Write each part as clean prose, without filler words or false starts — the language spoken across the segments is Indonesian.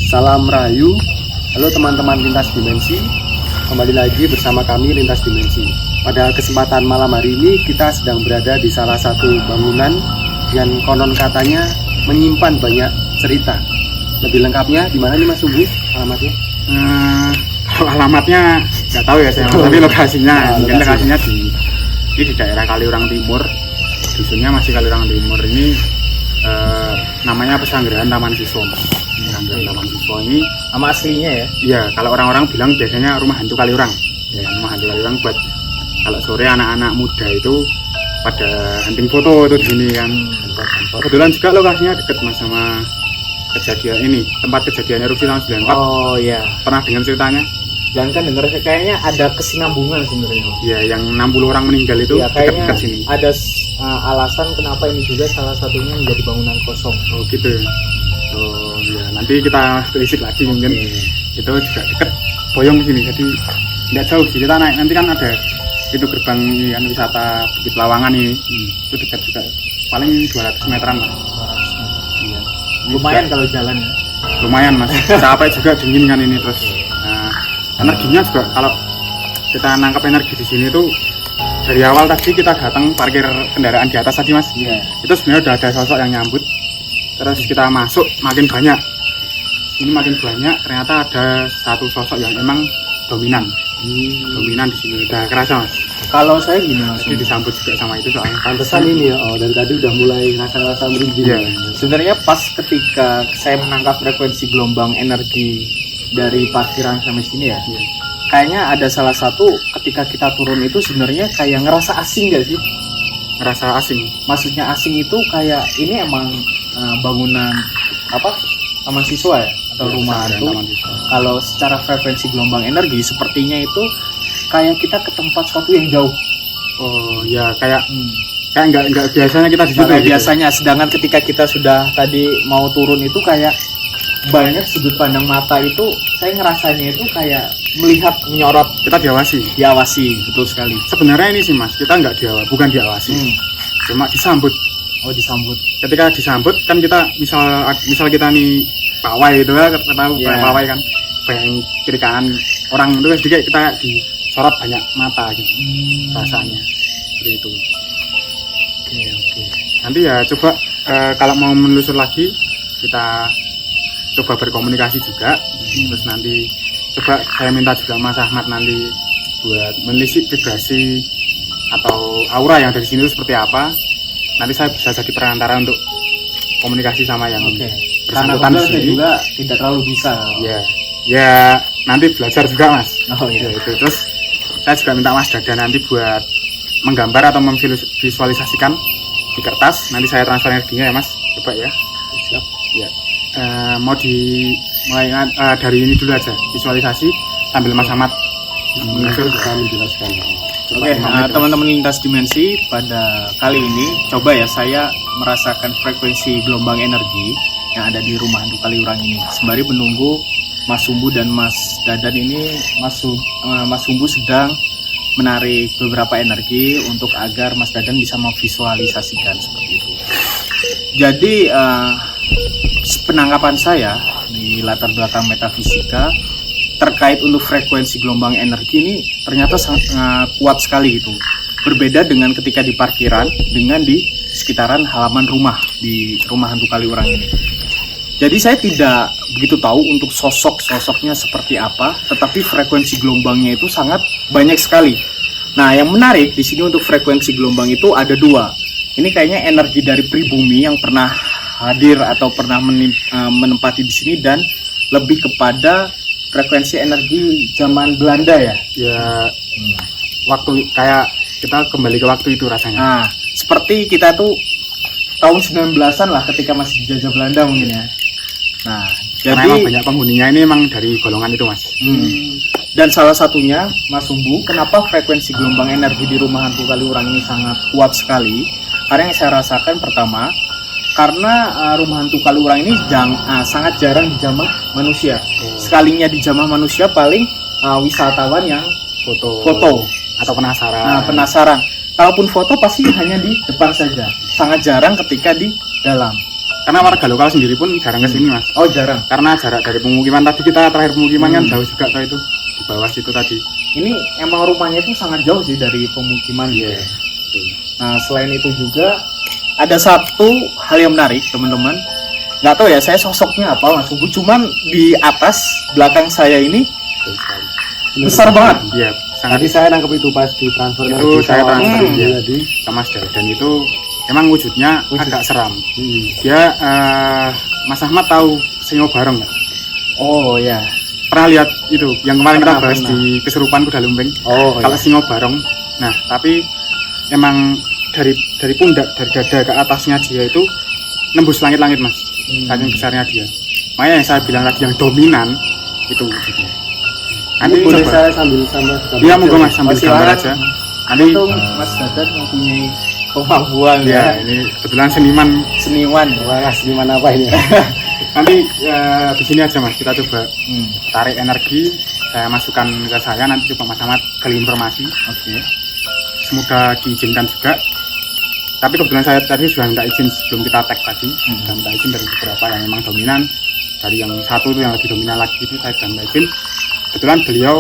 Salam Rahayu. Halo teman-teman Lintas Dimensi. Kembali lagi bersama kami Lintas Dimensi. Pada kesempatan malam hari ini kita sedang berada di salah satu bangunan yang konon katanya menyimpan banyak cerita. Lebih lengkapnya di mana nih Mas Sumbu alamatnya? Alamatnya nggak tahu ya saya, tapi lokasinya lokasinya di daerah Kaliurang Timur. Dusunnya masih Kaliurang Timur ini. Namanya Pesanggerahan Taman Siswa. Pesanggerahan Taman Siswa ini Nama aslinya ya? iya, kalau orang-orang bilang biasanya rumah hantu Kaliurang. Ya, rumah hantu Kaliurang buat kalau sore anak-anak muda itu pada hunting foto itu di sini kan. Kebetulan juga lokasinya dekat Mas sama kejadian ini, tempat kejadian erupsi tahun 94. Oh iya. Pernah dengar ceritanya? Jangan kan denger, kayaknya ada kesinambungan sebenarnya. Iya, yang 60 orang meninggal itu Ya, kayaknya dekat sini. ada alasan kenapa ini juga salah satunya menjadi bangunan kosong. Oh gitu. Oh ya, nanti kita telisik lagi mungkin. Itu juga dekat Boyong sini, jadi tidak jauh sih. Kita naik nanti kan ada itu gerbang kan wisata Bukit Lawangan ini. Itu dekat juga, paling 200 meteran lah. Iya. Lumayan Juga, kalau jalan ya. lumayan Mas. Capek juga, dingin kan ini terus. Nah, energinya juga kalau kita nangkap energi di sini tuh dari awal tadi kita datang parkir kendaraan di atas tadi Mas. Iya. Itu sebenarnya udah ada sosok yang nyambut. Terus kita masuk makin banyak. Ini makin banyak, ternyata ada satu sosok yang emang dominan. Dominan di sini udah kerasa Mas. Kalau saya gini Mas, Jadi disambut juga sama itu soalnya. Pantesan ini ya. Oh, dari tadi udah mulai rasa-rasa merinding. Iya. sebenarnya pas ketika saya menangkap frekuensi gelombang energi dari parkiran sampai sini ya, Iya. kayaknya ada salah satu ketika kita turun itu sebenarnya kayak ngerasa asing gak sih? Ngerasa asing. Maksudnya asing itu kayak ini emang bangunan apa? Taman siswa ya atau Iya, rumah pesantren hantu. Taman Siswa. Kalau secara frekuensi gelombang energi sepertinya itu kayak kita ke tempat suatu yang jauh. Oh ya, kayak nggak biasanya kita di situ. Karena gitu. biasanya, sedangkan ketika kita sudah tadi mau turun itu kayak banyak sudut pandang mata itu, saya ngerasanya itu kayak melihat, menyorot, Kita diawasi. diawasi, betul sekali. Sebenarnya ini sih Mas, kita nggak bukan diawasi, cuma disambut. Oh, disambut. Ketika disambut kan kita misal kita nih pawai itu kan, kita tahu Iya. pawai kan, bayang kiri kanan orang itu kan, juga kita disorot banyak mata gitu rasanya seperti itu. Oke. Nanti ya coba kalau mau menelusur lagi kita coba berkomunikasi juga. Terus nanti coba saya minta juga Mas Ahmad nanti buat menelisik vibrasi atau aura yang dari sini itu seperti apa. Nanti saya bisa jadi perantara untuk komunikasi sama yang Oke. Karena bersangkutan di saya sini. juga tidak terlalu bisa. Ya nanti belajar juga Mas. Oh iya. Ya, itu. Terus saya juga minta Mas Dada nanti buat menggambar atau memvisualisasikan di kertas. Nanti saya transfer energinya ya Mas. Coba ya. Siap. Ya. Mau mulai dari ini dulu aja, visualisasi sambil Mas Ahmad menyusul. Bisa menjelaskan. Oke, teman-teman lintas dimensi, pada kali ini coba ya saya merasakan frekuensi gelombang energi yang ada di rumah hantu Kaliurang ini. Sembari menunggu Mas Sumbu dan Mas Dadan ini, Mas Sumbu sedang menarik beberapa energi untuk agar Mas Dadan bisa memvisualisasikan seperti itu. Jadi penangkapan saya di latar belakang metafisika terkait untuk frekuensi gelombang energi ini ternyata sangat kuat sekali gitu. Berbeda dengan ketika di parkiran dengan di sekitaran halaman rumah di rumah hantu Kaliurang ini. Jadi saya tidak begitu tahu untuk sosoknya seperti apa, tetapi frekuensi gelombangnya itu sangat banyak sekali. Nah, yang menarik di sini untuk frekuensi gelombang itu ada dua. Ini kayaknya energi dari pribumi yang pernah hadir atau pernah menempati di sini, dan lebih kepada frekuensi energi zaman Belanda ya. Ya waktu kayak kita kembali ke waktu itu rasanya. Nah, seperti kita tuh tahun 19-an lah ketika masih dijajah Belanda mungkin ya. Nah, Karena jadi emang banyak penghuninya ini emang dari golongan itu Mas. dan salah satunya Mas Sumbu, kenapa frekuensi gelombang energi di rumah hantu Kaliurang ini sangat kuat sekali? Karena yang saya rasakan pertama, karena rumah hantu Kaliurang ini sangat jarang dijamah manusia. Sekalinya dijamah manusia paling wisatawan yang foto atau penasaran. penasaran. Kalaupun foto pasti hanya di depan saja, sangat jarang ketika di dalam. karena warga lokal sendiri pun jarang kesini mas. Oh jarang. Karena jarak dari pemukiman tadi, kita terakhir pemukiman kan jauh juga tuh, itu di bawah situ tadi. Ini emang rumahnya itu sangat jauh sih dari pemukiman ya. Nah selain itu juga ada satu hal yang menarik teman-teman. Nggak tahu ya saya sosoknya apa Mas Sumbu, cuman di atas belakang saya ini Betul sekali. besar banget. Iya, sangat Tadi saya nangkep itu pas di transfer Itu saya transfer, ya. tadi. ke Mas Dal, dan itu emang wujudnya agak seram. Dia Mas Ahmad tahu Singo Barong nggak? Oh ya. Pernah lihat itu yang kemarin kita Pernah, bahas pernah. di kesurupan Kuda Lumping. Oh, Kalau Singo Barong, nah tapi emang dari pundak, dari dada ke atasnya dia itu nembus langit-langit mas, saking besarnya dia. Makanya yang saya bilang tadi yang dominan itu wujudnya. Nanti boleh coba. saya sambil sama Iya monggo mas, sambil Oh, gambar silakan. aja. Nanti Untung Mas Dadan mempunyai kemampuan ya ya, ini kebetulan seniman. seniman. Wah, gimana apa ini? Nanti di sini aja mas, kita coba Hmm. tarik energi, saya masukkan ke saya, nanti coba Mas Ahmad gali informasi. Oke. Semoga diizinkan juga. Tapi kebetulan saya tadi sudah minta izin sebelum kita tag tadi, sudah minta izin dari beberapa yang memang dominan. Dari yang satu itu yang lebih dominan lagi itu saya sudah minta izin. Kebetulan beliau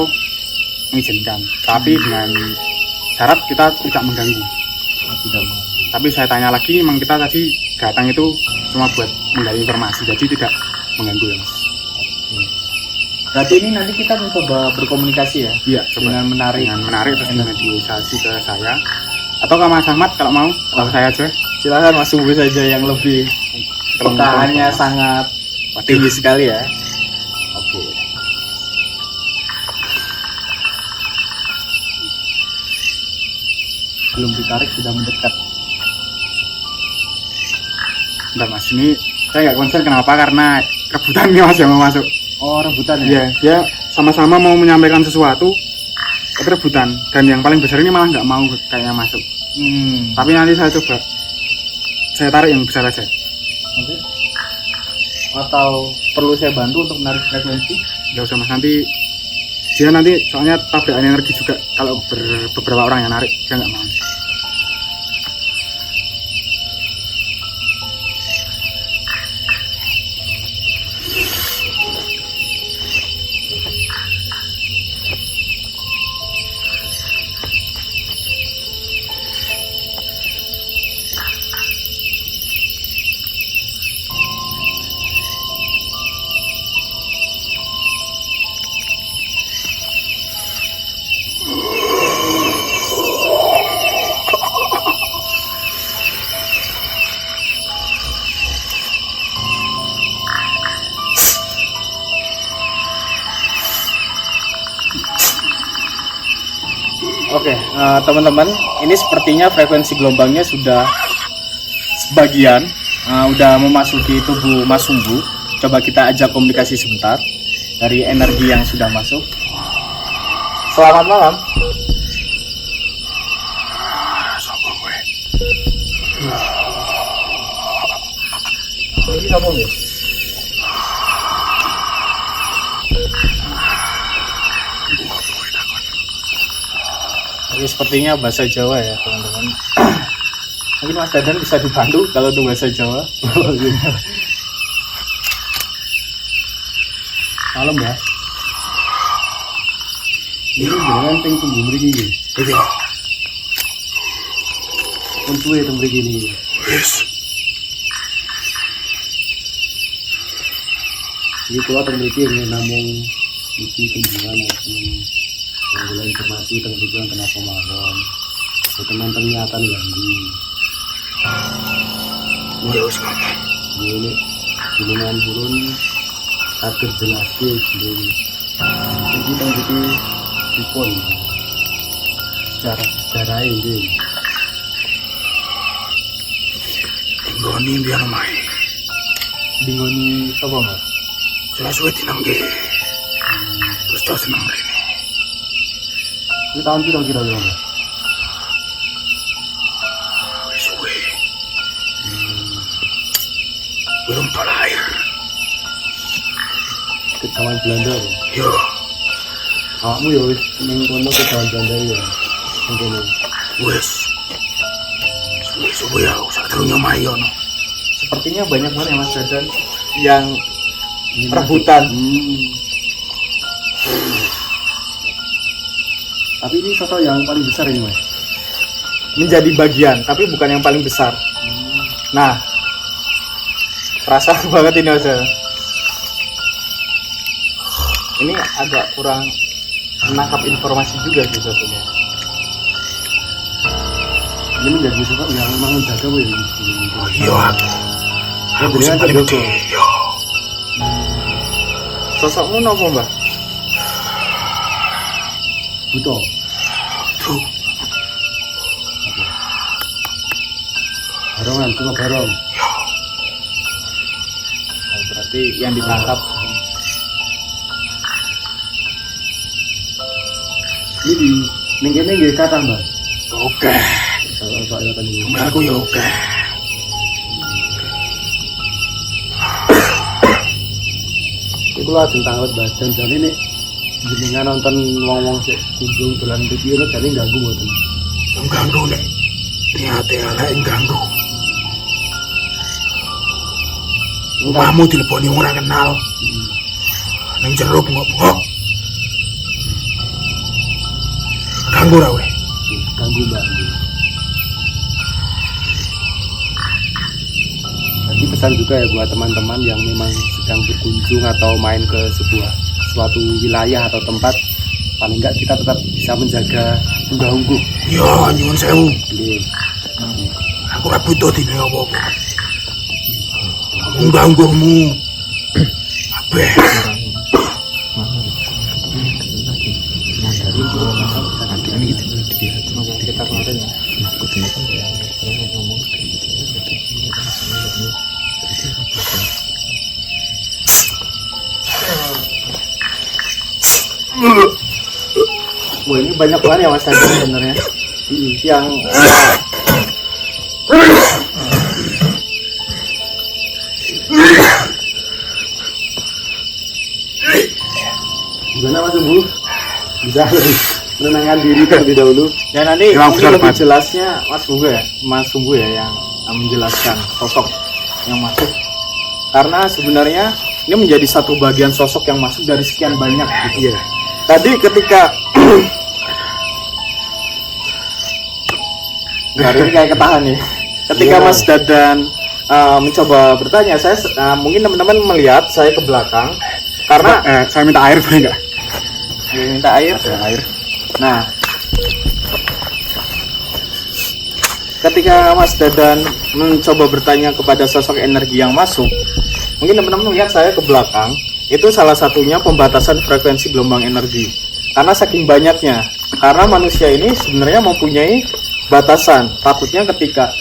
mengizinkan, tapi dengan syarat kita tidak mengganggu. Tidak mau. Tapi saya tanya lagi, memang kita tadi datang itu cuma buat menggali informasi, jadi tidak mengganggu ya mas. Berarti ini nanti kita mencoba berkomunikasi ya, Iya, coba dengan menarik terus dinegosiasi ke saya. Atau ke Mas Ahmad kalau mau, kalau saya aja. Silakan Mas Sumbu saja yang lebih pekaannya sangat tinggi sekali ya. Oke. Belum ditarik sudah mendekat. Bentar mas, ini saya nggak konsen kenapa, karena rebutan nih mas yang mau masuk. Oh rebutan ya? Iya, dia sama-sama mau menyampaikan sesuatu, tapi rebutan. Dan yang paling besar ini malah nggak mau kayaknya masuk. Tapi nanti saya coba, saya tarik yang besar aja. Oke. Atau perlu saya bantu untuk menarik frekuensi? Nggak usah mas, nanti dia nanti soalnya tabrakan energi juga kalau beberapa orang yang narik, dia nggak mau. Oke, teman-teman, ini sepertinya frekuensi gelombangnya sudah sebagian udah memasuki tubuh Mas Sumbu. Coba kita ajak komunikasi sebentar dari energi yang sudah masuk. Selamat malam. Ini kamu nih. Ini sepertinya bahasa Jawa ya teman-teman. Mungkin Mas Dadan bisa dibantu kalau itu bahasa Jawa. Malam ya. Ini jangan ping tunggu mriki iki. Oke. Untuk itu mriki ini. Yes. Jadi kalau termiliki ini namun iki kunjungan mengambil informasi tentang tujuan kenapa malam. Teman ternyata ganggu. Ya wis ngomong. Ini hubungan turun akhir jelas ini. Jadi kan jadi sipon secara ini. Tinggoni biar main. Bingoni apa Mas? Suwe-suwe tinangge. Terus tau seneng rene. Ini tahun kira-kira berapa? Wis suwe. Belum lahir. Ketawan Belanda. Yo, Kamu ya wis ning kono ketawan Belanda ya. Mungkin wis. Suwe-suwe aku sadurunge mayon. sepertinya banyak banget ya Mas Dadan yang rebutan. Tapi ini sosok yang paling besar ini Mas. Menjadi bagian, tapi bukan yang paling besar. Nah, terasa banget ini Mas. Ini agak kurang menangkap informasi juga sih satunya. Ini menjadi sosok yang memang menjaga ya. Iya. Aku sing paling gede. Iya. Sosokmu nopo Mbak? Buto. Barongan, cuma barong. Oh, berarti yang ditangkap Ini di nengkene nggih kata Mbak. Oke. Kalau ya tadi. Aku ya oke. Iku lah tentang lewat badan dan ini jenengan nonton wong-wong sik kunjung dolan iki lho jadi ganggu mboten. Mengganggu nek. Niate elek ganggu. Kamu teleponi ora kenal. Nang jero bengok-bengok. Ganggu ra we. Ganggu Mbak. Jadi pesan juga ya buat teman-teman yang memang sedang berkunjung atau main ke sebuah suatu wilayah atau tempat, paling enggak kita tetap bisa menjaga unggah-ungguh. Yo nyuwun sewu. Nggih. Aku ora butuh dine apa-apa. Unggah-unggahmu. Kabeh. kita kemarin ya. Wah ini banyak banget ya Mas Adi sebenarnya yang Gimana Mas Umbu? Bisa lebih menenangkan diri terlebih dahulu. ya nanti mungkin lebih jelasnya Mas Sumbu ya, Mas Sumbu ya yang menjelaskan sosok yang masuk. Karena sebenarnya ini menjadi satu bagian sosok yang masuk dari sekian banyak gitu. Iya. Tadi ketika hari ini kayak ketahan nih. Ketika Iya. Mas Dadan mencoba bertanya, saya mungkin teman-teman melihat saya ke belakang karena Saya minta air boleh nggak? minta air. Air. Nah, ketika Mas Dadan mencoba bertanya kepada sosok energi yang masuk, mungkin teman-teman melihat saya ke belakang, itu salah satunya pembatasan frekuensi gelombang energi. Karena saking banyaknya, karena manusia ini sebenarnya mempunyai batasan. Takutnya ketika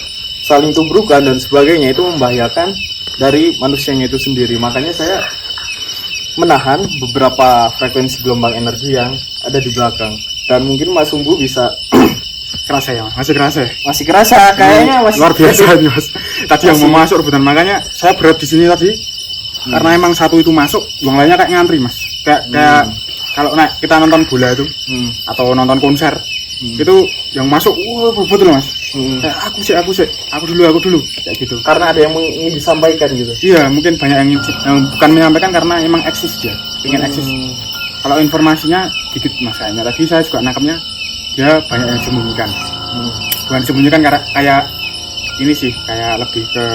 saling tubrukan dan sebagainya itu membahayakan dari manusianya itu sendiri. Makanya saya menahan beberapa frekuensi gelombang energi yang ada di belakang. Dan mungkin Mas Sumbu bisa Kerasa ya, Mas? Masih kerasa ya? masih kerasa kayaknya masih Luar biasa ini Mas. Tadi yang mau masuk rebutan, makanya saya berat di sini tadi. Karena emang satu itu masuk, yang lainnya kayak ngantri Mas. Kayak kalau kita nonton bola itu atau nonton konser, itu yang masuk, wah berbut loh Mas. Kayak aku sih, aku dulu, kayak gitu. karena ada yang ingin disampaikan gitu. Iya, mungkin banyak yang bukan menyampaikan karena emang eksis dia, ingin eksis. Kalau informasinya dikit Mas kayaknya. Tadi saya juga nangkepnya dia banyak yang disembunyikan. Bukan disembunyikan kayak ini sih, kayak lebih ke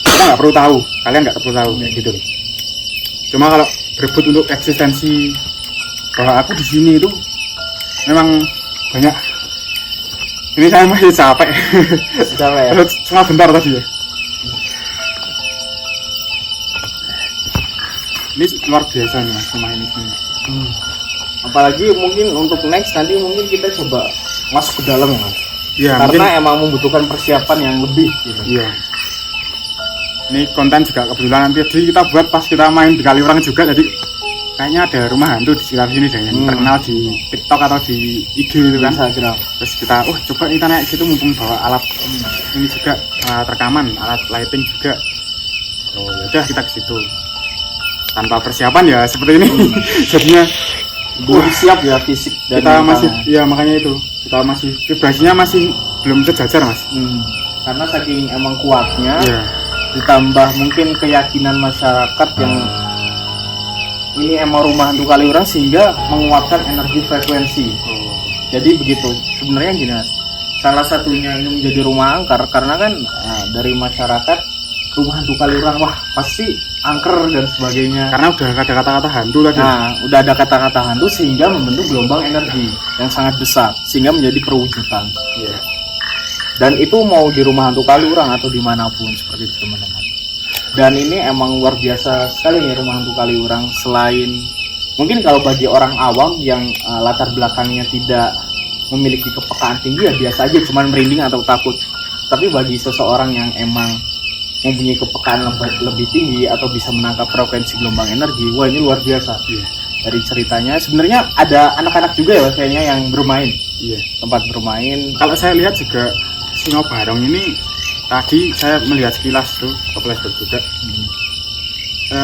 kita nggak perlu tahu, kalian nggak perlu tahu kayak gitu. Cuma kalau berebut untuk eksistensi bahwa aku di sini itu memang banyak. Ini saya masih capek. Capek ya? Terus setengah bentar tadi ya. Ini luar biasa nih Mas, rumah ini. Apalagi mungkin untuk next nanti mungkin kita coba masuk ke dalam ya Mas. Iya, Karena emang membutuhkan persiapan yang lebih gitu. Iya. Ini konten juga kebetulan nanti kita buat pas kita main di Kaliurang juga, jadi kayaknya ada rumah hantu di sekitar sini deh yang terkenal di TikTok atau di IG gitu kan. Instagram. Terus kita, coba kita naik situ mumpung bawa alat ini juga, alat rekaman, alat lighting juga. Oh yaudah kita ke situ. Tanpa persiapan ya seperti ini. Jadinya Belum siap ya fisik dan kita masih, mentalnya. ya makanya itu kita masih vibrasinya masih belum sejajar Mas. Karena saking emang kuatnya, Iya. ditambah mungkin keyakinan masyarakat yang ini emang rumah hantu Kaliurang sehingga menguatkan energi frekuensi. Jadi begitu. Sebenarnya gini Mas, salah satunya ini menjadi rumah angker karena kan dari masyarakat rumah hantu Kaliurang wah pasti angker dan sebagainya. Karena udah ada kata-kata hantu tadi. Nah, udah ada kata-kata hantu sehingga membentuk gelombang energi yang sangat besar sehingga menjadi perwujudan. Iya. Dan itu mau di rumah hantu Kaliurang atau dimanapun seperti itu teman-teman. Dan ini emang luar biasa sekali nih rumah hantu Kaliurang. Selain mungkin kalau bagi orang awam yang latar belakangnya tidak memiliki kepekaan tinggi ya biasa aja, cuman merinding atau takut. Tapi bagi seseorang yang emang mempunyai kepekaan lebih tinggi atau bisa menangkap frekuensi gelombang energi, wah ini luar biasa. Iya. Dari ceritanya sebenarnya ada anak-anak juga ya kayaknya yang bermain, Iya. tempat bermain. Kalau saya lihat juga Singo Barong ini tadi saya melihat sekilas tuh ke flashback juga.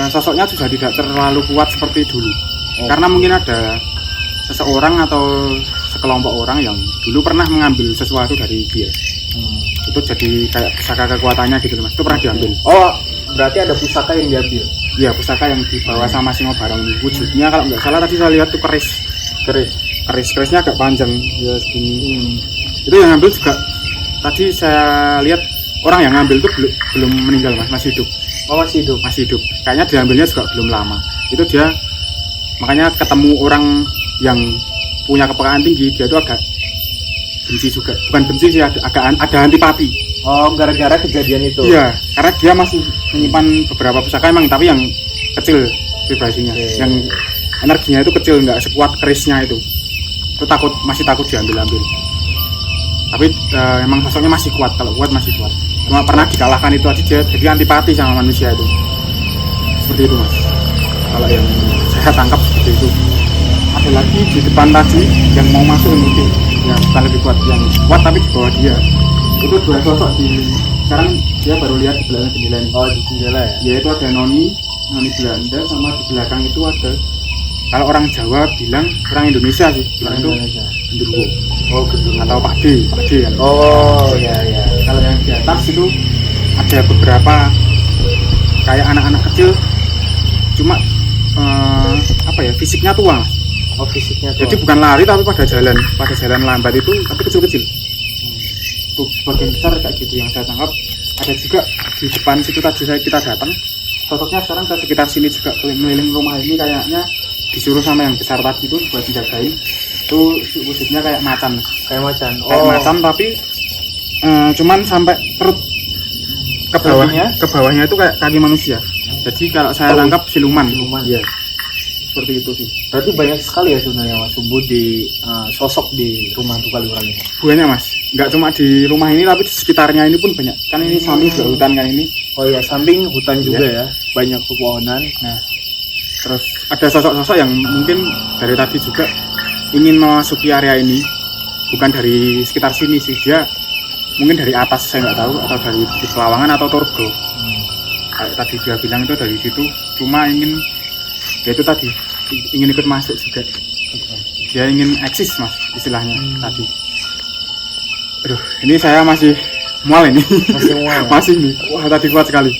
Sosoknya sudah tidak terlalu kuat seperti dulu. Karena mungkin ada seseorang atau sekelompok orang yang dulu pernah mengambil sesuatu dari dia. Itu jadi kayak pusaka kekuatannya gitu Mas. Itu pernah diambil. Oh, berarti ada pusaka yang diambil. Iya, pusaka yang dibawa sama Singo Barong ini. Wujudnya kalau nggak salah tadi saya lihat tuh kerisnya agak panjang ya segini. Itu yang ngambil juga tadi saya lihat orang yang ngambil itu belum meninggal Mas, masih hidup. Oh, masih hidup. Kayaknya diambilnya juga belum lama. Itu dia makanya ketemu orang yang punya kepekaan tinggi, dia itu agak benci juga. Bukan benci sih, ada antipati. Oh, gara-gara kejadian itu. Iya, karena dia masih menyimpan beberapa pusaka emang, tapi yang kecil vibrasinya. Yang energinya itu kecil, nggak sekuat kerisnya itu. Itu masih takut diambil-ambil. Tapi emang sosoknya masih kuat, kalau kuat masih kuat. Cuma pernah dikalahkan itu aja, jadi antipati sama manusia itu. Seperti itu Mas. Kalau yang saya tangkap seperti itu. Ada lagi di depan tadi yang mau masuk ini, ya bukan lebih kuat, yang kuat tapi di bawah dia. Itu dua sosok sekarang dia baru lihat di belakang jendela ini. Oh, di jendela ya. Yaitu ada Noni Belanda, sama di belakang itu ada, kalau orang Jawa bilang, orang Indonesia sih bilang itu genderuwo. Oh, genderuwo. Atau Pak D kan. Oh, ya. Kalau yang di atas itu ada beberapa kayak anak-anak kecil, cuma fisiknya tua. Oh, fisiknya tua. Jadi bukan lari tapi pada jalan lambat itu, tapi kecil-kecil. Itu sebagian besar kayak gitu yang saya tangkap. Ada juga di depan situ tadi kita datang, sosoknya sekarang ke sekitar sini juga keliling rumah ini, kayaknya disuruh sama yang besar tadi itu buat dijagain. Itu wujudnya kayak macan. Kayak macan. Kayak macan tapi cuman sampai perut ke bawahnya itu kayak kaki manusia. Jadi kalau saya tangkap siluman. Iya. Seperti itu sih. Berarti banyak sekali ya sebenarnya Mas Sumbu di sosok di rumah hantu Kaliurang ini. Banyak Mas. Nggak cuma di rumah ini tapi di sekitarnya ini pun banyak. Kan ini samping juga hutan kan ini. Oh iya, samping hutan juga ya. Banyak pepohonan. Nah, terus ada sosok-sosok yang mungkin dari tadi juga ingin memasuki area ini, bukan dari sekitar sini sih, dia mungkin dari atas saya nggak tahu, atau dari di Pelawangan atau Torgo. Kayak tadi dia bilang itu dari situ, cuma ingin ya itu tadi ingin ikut masuk juga. Dia ingin eksis Mas istilahnya tadi. Aduh, ini saya masih mual ini. Masih mual. Masih nih. Wah, tadi kuat sekali.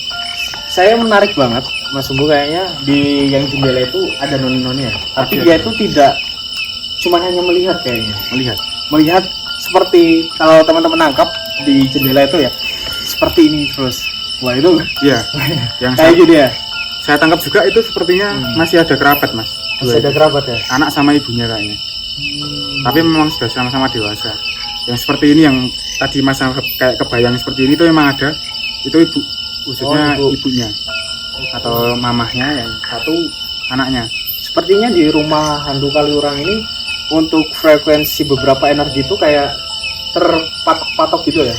Saya menarik banget Mas Sumbu, kayaknya di yang jendela itu ada noni-noni ya. Tapi dia itu tidak cuma hanya melihat kayaknya. Melihat seperti kalau teman-teman nangkap di jendela itu ya. Seperti ini terus. Wah, itu Iya. Yang kayak gitu ya. saya tangkap juga itu sepertinya masih ada kerabat Mas. Masih ada kerabat ya. Anak sama ibunya kayaknya. Tapi memang sudah sama-sama dewasa. Yang seperti ini yang tadi Mas kayak kebayang seperti ini itu memang ada. Itu ibu, wujudnya ibunya atau mamahnya, yang satu anaknya. Sepertinya di rumah hantu Kaliurang ini untuk frekuensi beberapa energi itu kayak terpatok-patok gitu ya.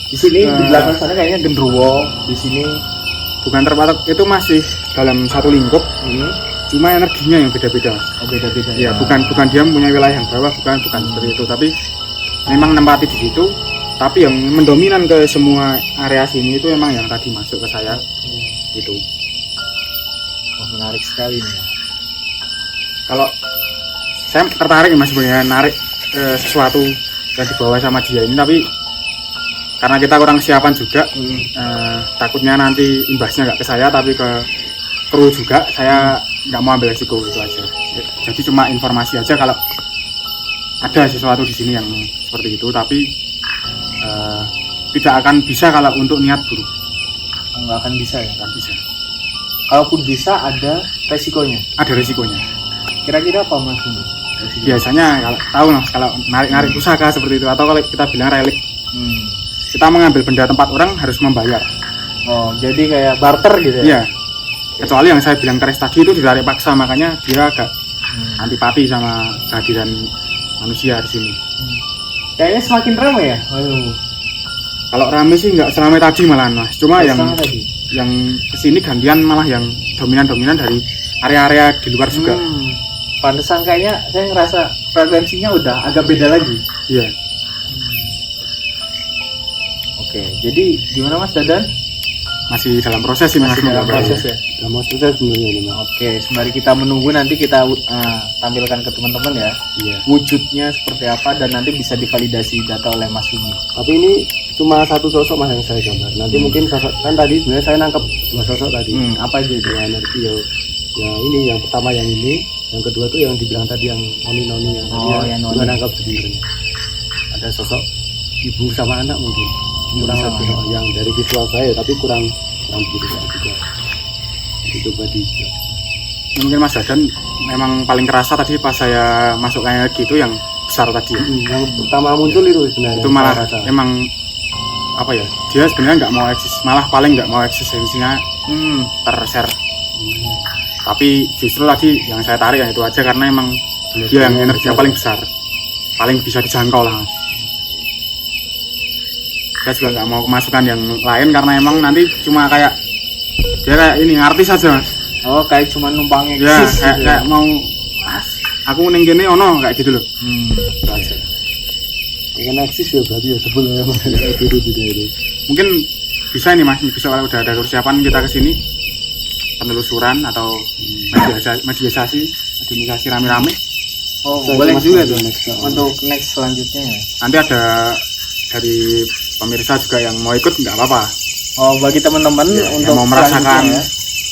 Di sini di belakang sana kayaknya genderuwo, di sini bukan terpatok, itu masih dalam satu lingkup. Cuma energinya yang beda-beda. Oh, beda-beda. Ya, bukan dia punya wilayah yang bawah, bukan seperti itu, tapi memang nempati di situ. Tapi yang mendominan ke semua area sini itu memang yang tadi masuk ke saya. Itu. Oh, menarik sekali nih. Kalau saya tertarik Mas sebenarnya narik sesuatu yang dibawa sama dia ini, tapi karena kita kurang kesiapan juga, takutnya nanti imbasnya nggak ke saya tapi ke kru juga. Saya nggak mau ambil resiko, itu aja. Jadi cuma informasi aja kalau ada sesuatu di sini yang seperti itu, tapi tidak akan bisa kalau untuk niat buruk. Nggak akan bisa ya? Nggak bisa. Kalaupun bisa ada resikonya. Ada resikonya. Kira-kira apa Mas? Biasanya kalau tahu Mas, kalau narik pusaka seperti itu, atau kalau kita bilang relik, kita mengambil benda tempat orang harus membayar. Oh, jadi kayak barter gitu ya? Iya. Kecuali yang saya bilang keris tadi itu ditarik paksa, makanya dia agak antipati sama kehadiran manusia di sini. Kayaknya semakin ramai ya? Kalau rame sih nggak seramai tadi malahan Mas. Cuma Tadi. yang kesini gantian malah yang dominan dari area-area di luar juga. Pantesan kayaknya saya ngerasa frekuensinya udah agak beda lagi. Iya. Oke, jadi gimana Mas Dadan? Masih dalam proses sih Mas. Dalam proses ya? Dalam proses sebenarnya ini Mas. Oke, sembari kita menunggu nanti kita tampilkan ke teman-teman ya. Iya. Wujudnya seperti apa dan nanti bisa divalidasi data oleh Mas Sumi. Tapi ini cuma satu sosok Mas yang saya gambar. Nanti mungkin sosok, kan tadi sebenarnya saya nangkep 2 sosok tadi. Apa aja itu? Ya, energi ya ini yang pertama yang ini, yang kedua tuh yang dibilang tadi yang noni yang tadi yang noni. juga nangkep sebenarnya. Ada sosok ibu sama anak mungkin. Kurang sama lebih yang dari visual saya, tapi kurang begitu juga. Itu tadi. Mungkin Mas Dadan memang paling kerasa tadi pas saya masuk ke energi itu yang besar tadi ya. Yang pertama muncul itu sebenarnya. Itu malah emang apa ya, dia sebenarnya nggak mau eksis, malah paling nggak mau eksistensinya tershare. Tapi justru tadi yang saya tarik yang itu aja karena emang dia yang energinya paling besar, paling bisa dijangkau lah Mas. Saya juga nggak mau kemasukan yang lain karena emang nanti cuma kayak dia kayak ini artis aja Mas. Oh, kayak cuma numpangnya Ya eksis gitu. kayak mau Mas, aku ning kene ono kayak gitu loh. Itu aja. Yang eksis ya berarti ya sebelumnya Mas itu juga itu. Mungkin bisa nih Mas, bisa kalau udah ada persiapan kita ke sini penelusuran atau mediasi rame-rame. Oh, Saya boleh Mas juga nanti tuh next. untuk next selanjutnya ya. Nanti ada dari pemirsa juga yang mau ikut nggak apa-apa. Oh, bagi teman-teman Ya, untuk yang mau merasakan selanjutnya ya.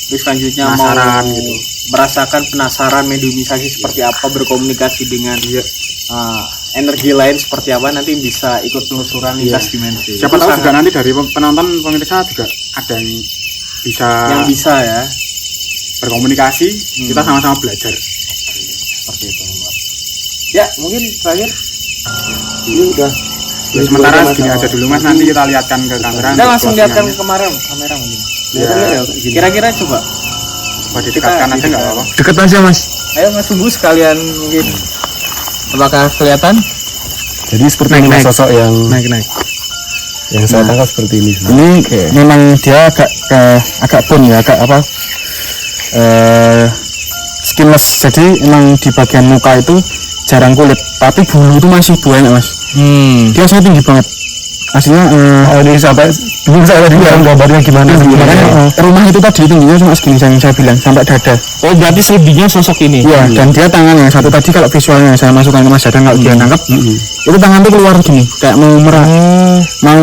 Terus selanjutnya mau penasaran gitu. merasakan penasaran mediumisasi seperti apa, berkomunikasi dengan energi lain seperti apa, nanti bisa ikut penelusuran lintas dimensi. Siapa Itu tahu sangat- juga nanti dari penonton pemirsa juga ada yang bisa ya berkomunikasi, kita sama-sama belajar. seperti itu Mbak. Ya, mungkin terakhir Ini udah Ya, sementara segini aja dulu Mas, nanti kita lihatkan ke kamera. kita langsung untuk lihatkan closingannya. ke kamera mungkin. Ya, Kira-kira coba. coba didekatkan aja nggak apa-apa. Deket aja Mas. Ayo Mas Sumbu sekalian mungkin. Apakah kelihatan? Jadi seperti ini Mas, sosok yang Naik. saya tangkap seperti ini. Ini memang dia agak bone ya, agak apa? Skinless. Jadi emang di bagian muka itu jarang kulit, tapi bulu itu masih banyak Mas. Dia aslinya tinggi banget. Aslinya ini sampai belum saya tadi gambarnya gimana? Makanya rumah itu tadi tingginya cuma segini yang saya bilang sampai dada. Oh, berarti selebihnya sosok ini. Iya, dan dia tangannya satu tadi kalau visualnya saya masukkan ke Mas Dadan kalau dia nangkep, itu tangan tuh keluar gini, kayak mau merah, mau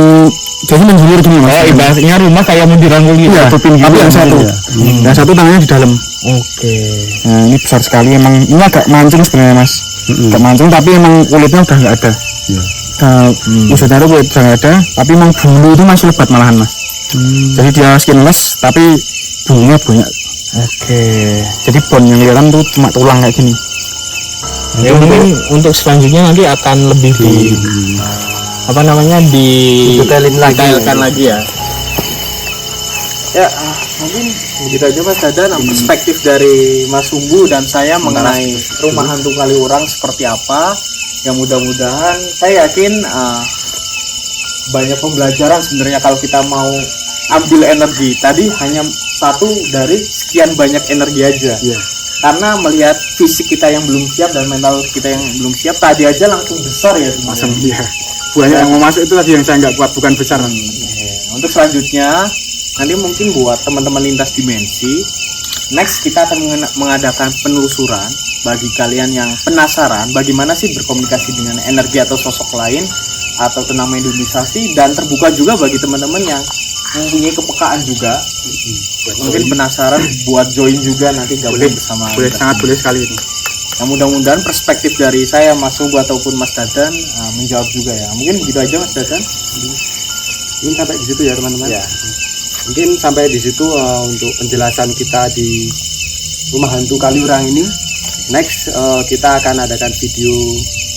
jadi menjulur gini Mas. Oh, ibaratnya rumah kayak mau dirangkul gitu. Iya, tapi yang satu, yang satu tangannya di dalam. Oke. Nah, ini besar sekali emang. Ini agak mancing sebenarnya Mas. Agak mancing, tapi emang kulitnya udah nggak ada. Wujudnya itu kulit udah nggak ada, tapi emang bulu itu masih lebat malahan Mas. Jadi dia skinless, tapi bulunya banyak. Oke. Jadi bone yang kelihatan tuh cuma tulang kayak gini. Ya mungkin untuk selanjutnya nanti akan lebih detailkan lagi ya. Ya, mungkin begitu aja Mas Dadan, perspektif dari Mas Sumbu dan saya mengenai rumah hantu Kaliurang seperti apa. Yang mudah-mudahan saya yakin banyak pembelajaran sebenarnya kalau kita mau ambil energi. Tadi hanya satu dari sekian banyak energi aja. Karena melihat fisik kita yang belum siap dan mental kita yang belum siap, tadi aja langsung besar ya sebenarnya. Masam iya. Banyak yang mau masuk itu tadi yang saya nggak kuat, bukan besar. Untuk selanjutnya nanti mungkin buat teman-teman lintas dimensi Next kita akan mengadakan penelusuran bagi kalian yang penasaran bagaimana sih berkomunikasi dengan energi atau sosok lain atau tentang mediumisasi, dan terbuka juga bagi teman-teman yang mempunyai kepekaan juga, mungkin penasaran buat join juga nanti gabung bersama. Boleh, sangat boleh sekali itu. Nah, mudah-mudahan perspektif dari saya, Mas Subu ataupun Mas Dadan menjawab juga ya. Mungkin begitu aja Mas Dadan. Mungkin sampai di situ ya teman-teman. Ya. Mungkin sampai di situ untuk penjelasan kita di Rumah Hantu Kaliurang ini. Next kita akan adakan video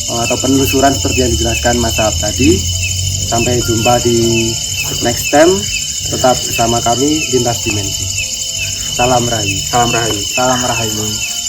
atau penelusuran seperti yang dijelaskan Mas Ahab tadi. Sampai jumpa di next time. Tetap bersama kami Lintas Dimensi. Salam Rahayu. Salam Rahayu. Salam Rahayu.